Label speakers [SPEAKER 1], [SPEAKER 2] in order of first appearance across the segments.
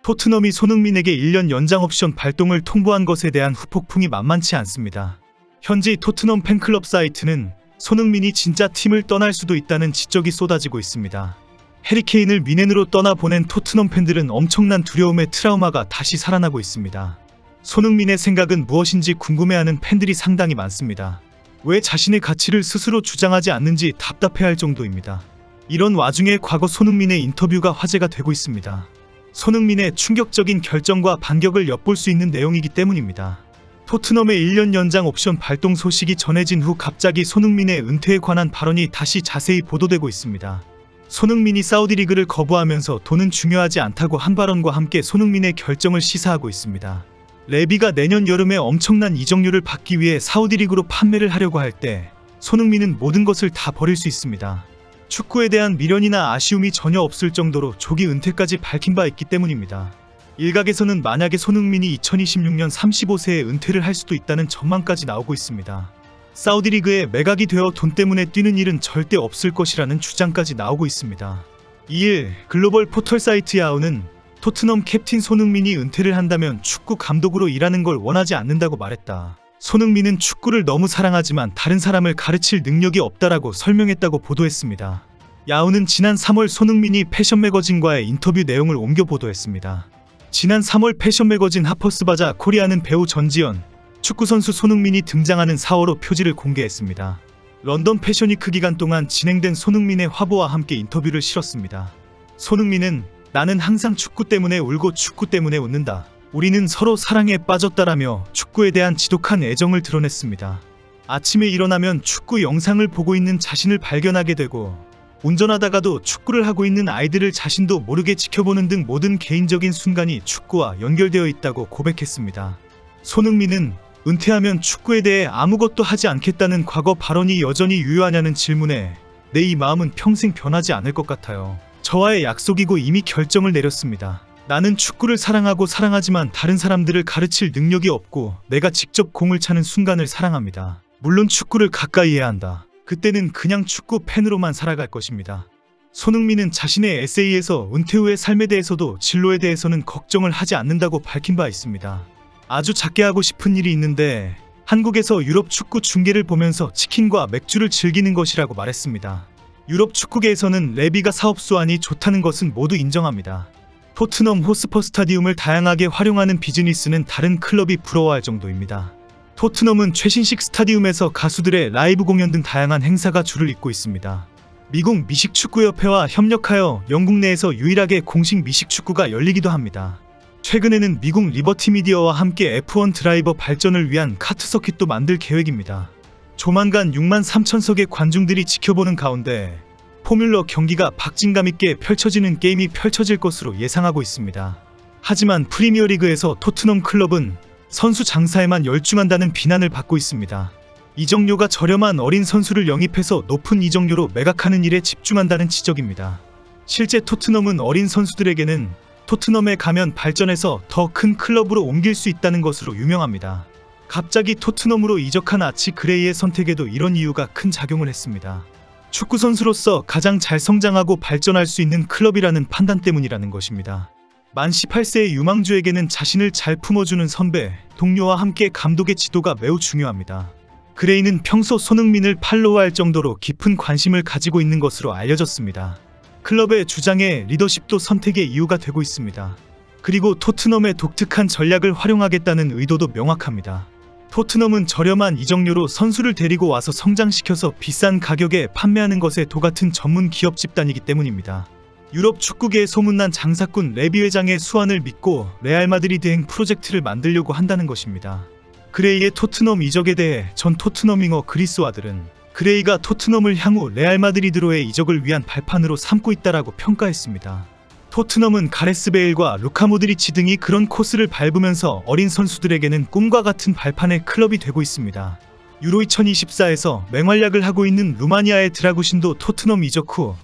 [SPEAKER 1] 토트넘이 손흥민에게 1년 연장 옵션 발동을 통보한 것에 대한 후폭풍이 만만치 않습니다. 현지 토트넘 팬클럽 사이트는 손흥민이 진짜 팀을 떠날 수도 있다는 지적이 쏟아지고 있습니다. 해리케인을 미넨으로 떠나보낸 토트넘 팬들은 엄청난 두려움의 트라우마가 다시 살아나고 있습니다. 손흥민의 생각은 무엇인지 궁금해하는 팬들이 상당히 많습니다. 왜 자신의 가치를 스스로 주장하지 않는지 답답해할 정도입니다. 이런 와중에 과거 손흥민의 인터뷰가 화제가 되고 있습니다. 손흥민의 충격적인 결정과 반격을 엿볼 수 있는 내용이기 때문입니다. 토트넘의 1년 연장 옵션 발동 소식이 전해진 후 갑자기 손흥민의 은퇴에 관한 발언이 다시 자세히 보도되고 있습니다. 손흥민이 사우디 리그를 거부하면서 돈은 중요하지 않다고 한 발언과 함께 손흥민의 결정을 시사하고 있습니다. 레비가 내년 여름에 엄청난 이적료를 받기 위해 사우디 리그로 판매를 하려고 할 때 손흥민은 모든 것을 다 버릴 수 있습니다. 축구에 대한 미련이나 아쉬움이 전혀 없을 정도로 조기 은퇴까지 밝힌 바 있기 때문입니다. 일각에서는 만약에 손흥민이 2026년 35세에 은퇴를 할 수도 있다는 전망까지 나오고 있습니다. 사우디 리그에 매각이 되어 돈 때문에 뛰는 일은 절대 없을 것이라는 주장까지 나오고 있습니다. 2일 글로벌 포털 사이트 야후는 토트넘 캡틴 손흥민이 은퇴를 한다면 축구 감독으로 일하는 걸 원하지 않는다고 말했다. 손흥민은 축구를 너무 사랑하지만 다른 사람을 가르칠 능력이 없다라고 설명했다고 보도했습니다. 야후는 지난 3월 손흥민이 패션 매거진과의 인터뷰 내용을 옮겨 보도했습니다. 지난 3월 패션 매거진 하퍼스 바자 코리아는 배우 전지현, 축구선수 손흥민이 등장하는 4월호 표지를 공개했습니다. 런던 패션위크 기간 동안 진행된 손흥민의 화보와 함께 인터뷰를 실었습니다. 손흥민은 나는 항상 축구 때문에 울고 축구 때문에 웃는다. 우리는 서로 사랑에 빠졌다라며 축구에 대한 지독한 애정을 드러냈습니다. 아침에 일어나면 축구 영상을 보고 있는 자신을 발견하게 되고 운전하다가도 축구를 하고 있는 아이들을 자신도 모르게 지켜보는 등 모든 개인적인 순간이 축구와 연결되어 있다고 고백했습니다. 손흥민은 은퇴하면 축구에 대해 아무것도 하지 않겠다는 과거 발언이 여전히 유효하냐는 질문에 내 이 마음은 평생 변하지 않을 것 같아요. 저와의 약속이고 이미 결정을 내렸습니다. 나는 축구를 사랑하고 사랑하지만 다른 사람들을 가르칠 능력이 없고 내가 직접 공을 차는 순간을 사랑합니다. 물론 축구를 가까이 해야 한다. 그때는 그냥 축구 팬으로만 살아갈 것입니다. 손흥민은 자신의 에세이에서 은퇴 후의 삶에 대해서도 진로에 대해서는 걱정을 하지 않는다고 밝힌 바 있습니다. 아주 작게 하고 싶은 일이 있는데 한국에서 유럽 축구 중계를 보면서 치킨과 맥주를 즐기는 것이라고 말했습니다. 유럽 축구계에서는 레비가 사업 수완이 좋다는 것은 모두 인정합니다. 토트넘 호스퍼 스타디움을 다양하게 활용하는 비즈니스는 다른 클럽이 부러워할 정도입니다. 토트넘은 최신식 스타디움에서 가수들의 라이브 공연 등 다양한 행사가 줄을 잇고 있습니다. 미국 미식축구협회와 협력하여 영국 내에서 유일하게 공식 미식축구가 열리기도 합니다. 최근에는 미국 리버티 미디어와 함께 F1 드라이버 발전을 위한 카트 서킷도 만들 계획입니다. 조만간 6만 3천석의 관중들이 지켜보는 가운데 포뮬러 경기가 박진감 있게 펼쳐지는 게임이 펼쳐질 것으로 예상하고 있습니다. 하지만 프리미어리그에서 토트넘 클럽은 선수 장사에만 열중한다는 비난을 받고 있습니다. 이적료가 저렴한 어린 선수를 영입해서 높은 이적료로 매각하는 일에 집중한다는 지적입니다. 실제 토트넘은 어린 선수들에게는 토트넘에 가면 발전해서 더 큰 클럽으로 옮길 수 있다는 것으로 유명합니다. 갑자기 토트넘으로 이적한 아치 그레이의 선택에도 이런 이유가 큰 작용을 했습니다. 축구선수로서 가장 잘 성장하고 발전할 수 있는 클럽이라는 판단 때문이라는 것입니다. 만 18세의 유망주에게는 자신을 잘 품어주는 선배, 동료와 함께 감독의 지도가 매우 중요합니다. 그레이는 평소 손흥민을 팔로우할 정도로 깊은 관심을 가지고 있는 것으로 알려졌습니다. 클럽의 주장에 리더십도 선택의 이유가 되고 있습니다. 그리고 토트넘의 독특한 전략을 활용하겠다는 의도도 명확합니다. 토트넘은 저렴한 이적료로 선수를 데리고 와서 성장시켜서 비싼 가격에 판매하는 것에 도같은 전문 기업 집단이기 때문입니다. 유럽 축구계의 소문난 장사꾼 레비 회장의 수완을 믿고 레알 마드리드행 프로젝트를 만들려고 한다는 것입니다. 그레이의 토트넘 이적에 대해 전 토트넘잉어 그리스 와들은 그레이가 토트넘을 향후 레알 마드리드로의 이적을 위한 발판으로 삼고 있다라고 평가했습니다. 토트넘은 가레스 베일과 루카 모드리치 등이 그런 코스를 밟으면서 어린 선수들에게는 꿈과 같은 발판의 클럽이 되고 있습니다. 유로 2024에서 맹활약을 하고 있는 루마니아의 드라구신도 토트넘 이적 후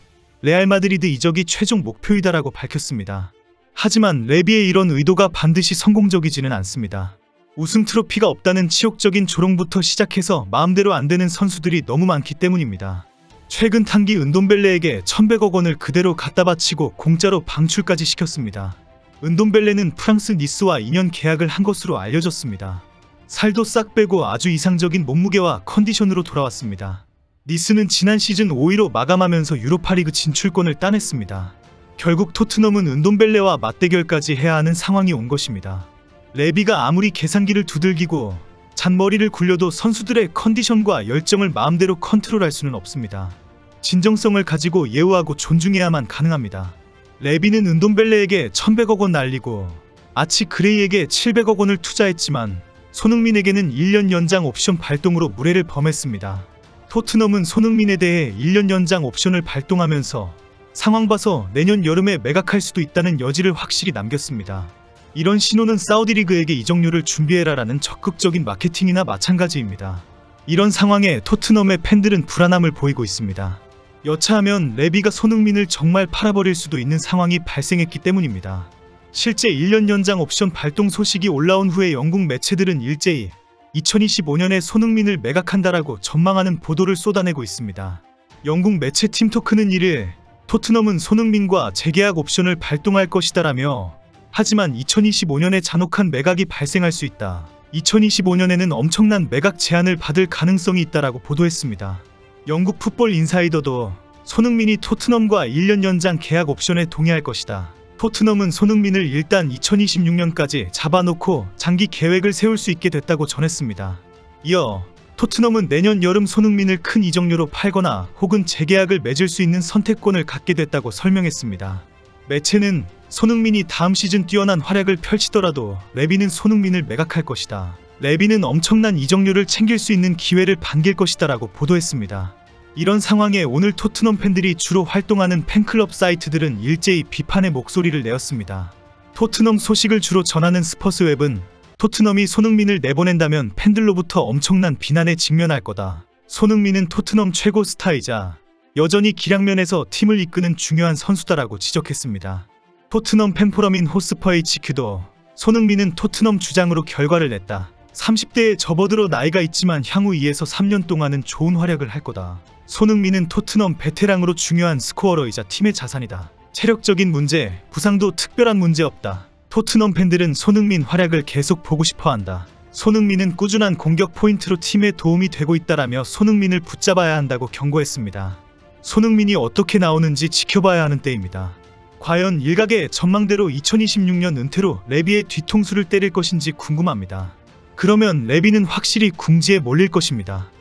[SPEAKER 1] 레알 마드리드 이적이 최종 목표이다라고 밝혔습니다. 하지만 레비의 이런 의도가 반드시 성공적이지는 않습니다. 우승 트로피가 없다는 치욕적인 조롱부터 시작해서 마음대로 안 되는 선수들이 너무 많기 때문입니다. 최근 탄기 은돔벨레에게 1,100억 원을 그대로 갖다 바치고 공짜로 방출까지 시켰습니다. 은돔벨레는 프랑스 니스와 2년 계약을 한 것으로 알려졌습니다. 살도 싹 빼고 아주 이상적인 몸무게와 컨디션으로 돌아왔습니다. 니스는 지난 시즌 5위로 마감하면서 유로파리그 진출권을 따냈습니다. 결국 토트넘은 은돔벨레와 맞대결까지 해야 하는 상황이 온 것입니다. 레비가 아무리 계산기를 두들기고 잔머리를 굴려도 선수들의 컨디션과 열정을 마음대로 컨트롤할 수는 없습니다. 진정성을 가지고 예우하고 존중해야만 가능합니다. 레비는 은돔벨레에게 1100억 원 날리고 아치 그레이에게 700억 원을 투자했지만 손흥민에게는 1년 연장 옵션 발동으로 무례를 범했습니다. 토트넘은 손흥민에 대해 1년 연장 옵션을 발동하면서 상황 봐서 내년 여름에 매각할 수도 있다는 여지를 확실히 남겼습니다. 이런 신호는 사우디리그에게 이적료를 준비해라라는 적극적인 마케팅이나 마찬가지입니다. 이런 상황에 토트넘의 팬들은 불안함을 보이고 있습니다. 여차하면 레비가 손흥민을 정말 팔아버릴 수도 있는 상황이 발생했기 때문입니다. 실제 1년 연장 옵션 발동 소식이 올라온 후에 영국 매체들은 일제히 2025년에 손흥민을 매각한다라고 전망하는 보도를 쏟아내고 있습니다. 영국 매체 팀토크는 이를 토트넘은 손흥민과 재계약 옵션을 발동할 것이다라며 하지만 2025년에 잔혹한 매각이 발생할 수 있다. 2025년에는 엄청난 매각 제한을 받을 가능성이 있다라고 보도했습니다. 영국 풋볼 인사이더도 손흥민이 토트넘과 1년 연장 계약 옵션에 동의할 것이다. 토트넘은 손흥민을 일단 2026년까지 잡아놓고 장기 계획을 세울 수 있게 됐다고 전했습니다. 이어 토트넘은 내년 여름 손흥민을 큰 이적료로 팔거나 혹은 재계약을 맺을 수 있는 선택권을 갖게 됐다고 설명했습니다. 매체는 손흥민이 다음 시즌 뛰어난 활약을 펼치더라도 레비는 손흥민을 매각할 것이다. 레비는 엄청난 이적료를 챙길 수 있는 기회를 반길 것이다 라고 보도했습니다. 이런 상황에 오늘 토트넘 팬들이 주로 활동하는 팬클럽 사이트들은 일제히 비판의 목소리를 내었습니다. 토트넘 소식을 주로 전하는 스퍼스웹은 토트넘이 손흥민을 내보낸다면 팬들로부터 엄청난 비난에 직면할 거다. 손흥민은 토트넘 최고 스타이자 여전히 기량면에서 팀을 이끄는 중요한 선수다라고 지적했습니다. 토트넘 팬포럼인 호스퍼 HQ도 손흥민은 토트넘 주장으로 결과를 냈다. 30대에 접어들어 나이가 있지만 향후 2에서 3년 동안은 좋은 활약을 할 거다. 손흥민은 토트넘 베테랑으로 중요한 스코어러이자 팀의 자산이다. 체력적인 문제, 부상도 특별한 문제 없다. 토트넘 팬들은 손흥민 활약을 계속 보고 싶어한다. 손흥민은 꾸준한 공격 포인트로 팀에 도움이 되고 있다라며 손흥민을 붙잡아야 한다고 경고했습니다. 손흥민이 어떻게 나오는지 지켜봐야 하는 때입니다. 과연 일각의 전망대로 2026년 은퇴로 레비의 뒤통수를 때릴 것인지 궁금합니다. 그러면 레비는 확실히 궁지에 몰릴 것입니다.